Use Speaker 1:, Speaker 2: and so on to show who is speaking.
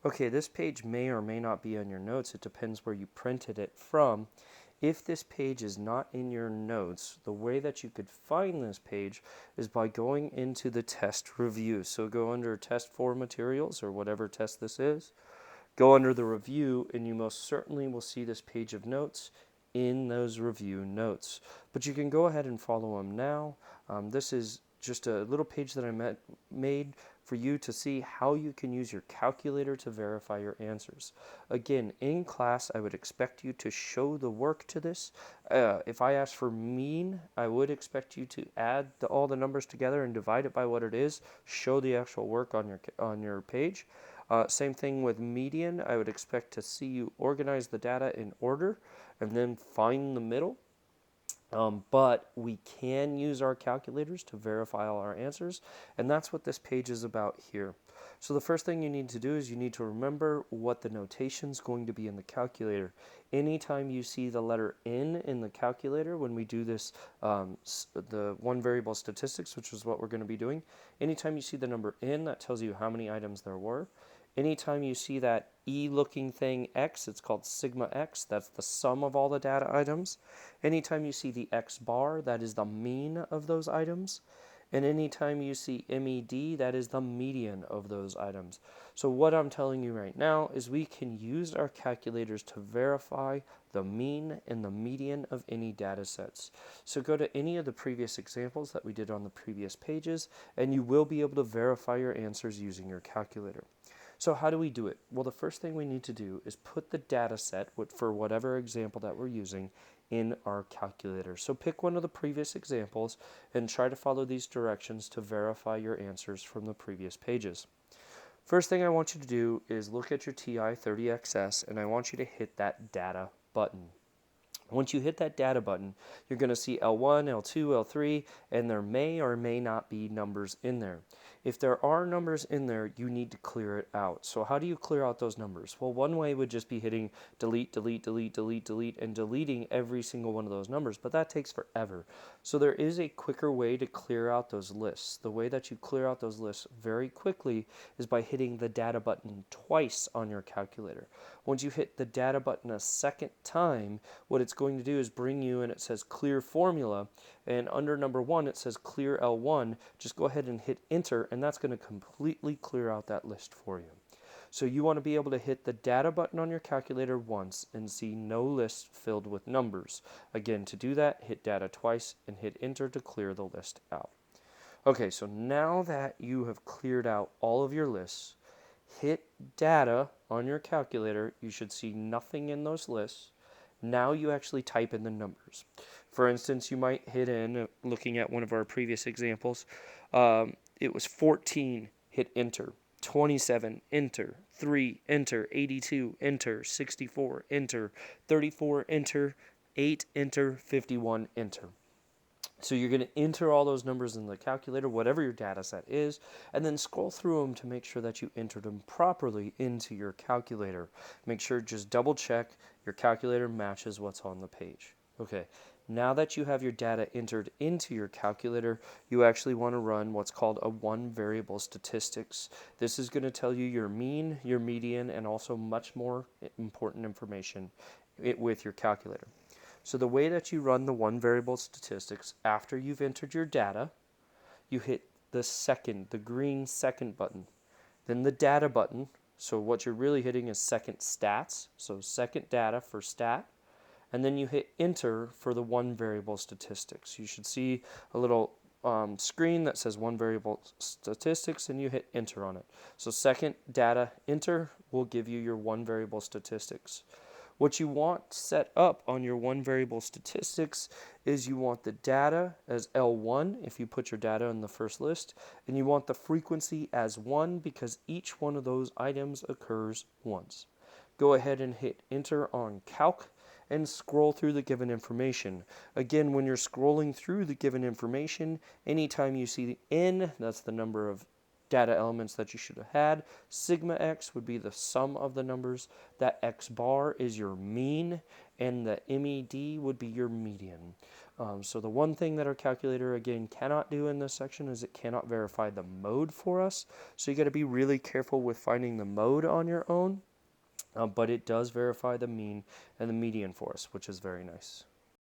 Speaker 1: Okay, this page may or may not be on your notes. It depends where you printed it from. If this page is not in your notes, the way that you could find this page is by going into the test review. So go under test for materials or whatever test this is. Go under the review, and you most certainly will see this page of notes in those review notes. But you can go ahead and follow them now. This is just a little page that I made for you to see how you can use your calculator to verify your answers. Again, in class, I would expect you to show the work to this. If I ask for mean, I would expect you to add all the numbers together and divide it by what it is. Show the actual work on your page. Same thing with median. I would expect to see you organize the data in order and then find the middle. But we can use our calculators to verify all our answers, and that's what this page is about here. So the first thing you need to do is you need to remember what the notation is going to be in the calculator. Anytime you see the letter N in the calculator, when we do this, the one variable statistics, which is what we're going to be doing, anytime you see the number N, that tells you how many items there were. Anytime you see that E-looking thing X, it's called sigma X. That's the sum of all the data items. Anytime you see the X bar, that is the mean of those items. And anytime you see MED, that is the median of those items. So what I'm telling you right now is we can use our calculators to verify the mean and the median of any data sets. So go to any of the previous examples that we did on the previous pages, and you will be able to verify your answers using your calculator. So how do we do it? Well, the first thing we need to do is put the data set for whatever example that we're using in our calculator. So pick one of the previous examples and try to follow these directions to verify your answers from the previous pages. First thing I want you to do is look at your TI-30XS, and I want you to hit that data button. Once you hit that data button, you're going to see L1, L2, L3, and there may or may not be numbers in there. If there are numbers in there, you need to clear it out. So how do you clear out those numbers? Well, one way would just be hitting delete, delete, delete, delete, delete, and deleting every single one of those numbers, but that takes forever. So there is a quicker way to clear out those lists. The way that you clear out those lists very quickly is by hitting the data button twice on your calculator. Once you hit the data button a second time, what it's going to do is bring you, and it says clear formula, and under number 1 it says clear L1. Just go ahead and hit enter, and that's going to completely clear out that list for you. So you want to be able to hit the data button on your calculator once and see no list filled with numbers. Again, to do that, hit data twice and hit enter to clear the list out. Okay, so now that you have cleared out all of your lists, hit data on your calculator. You should see nothing in those lists. Now you actually type in the numbers. For instance, you might hit in, looking at one of our previous examples, it was 14, hit enter. 27, enter. 3, enter. 82, enter. 64, enter. 34, enter. 8, enter. 51, enter. So you're going to enter all those numbers in the calculator, whatever your data set is, and then scroll through them to make sure that you entered them properly into your calculator. Make sure, just double check your calculator matches what's on the page. Okay, now that you have your data entered into your calculator, you actually want to run what's called a one variable statistics. This is going to tell you your mean, your median, and also much more important information with your calculator. So the way that you run the one variable statistics, after you've entered your data, you hit the green second button, then the data button. So what you're really hitting is second stats, so second data for stat, and then you hit enter for the one variable statistics. You should see a little screen that says one variable statistics, and you hit enter on it. So second data enter will give you your one variable statistics. What you want set up on your one variable statistics is you want the data as L1 if you put your data in the first list, and you want the frequency as 1 because each one of those items occurs once. Go ahead and hit enter on calc and scroll through the given information. Again, when you're scrolling through the given information, anytime you see the N, that's the number of data elements that you should have had. Sigma X would be the sum of the numbers. That X bar is your mean, and the MED would be your median. So the one thing that our calculator again cannot do in this section is it cannot verify the mode for us. So you got to be really careful with finding the mode on your own. But it does verify the mean and the median for us, which is very nice.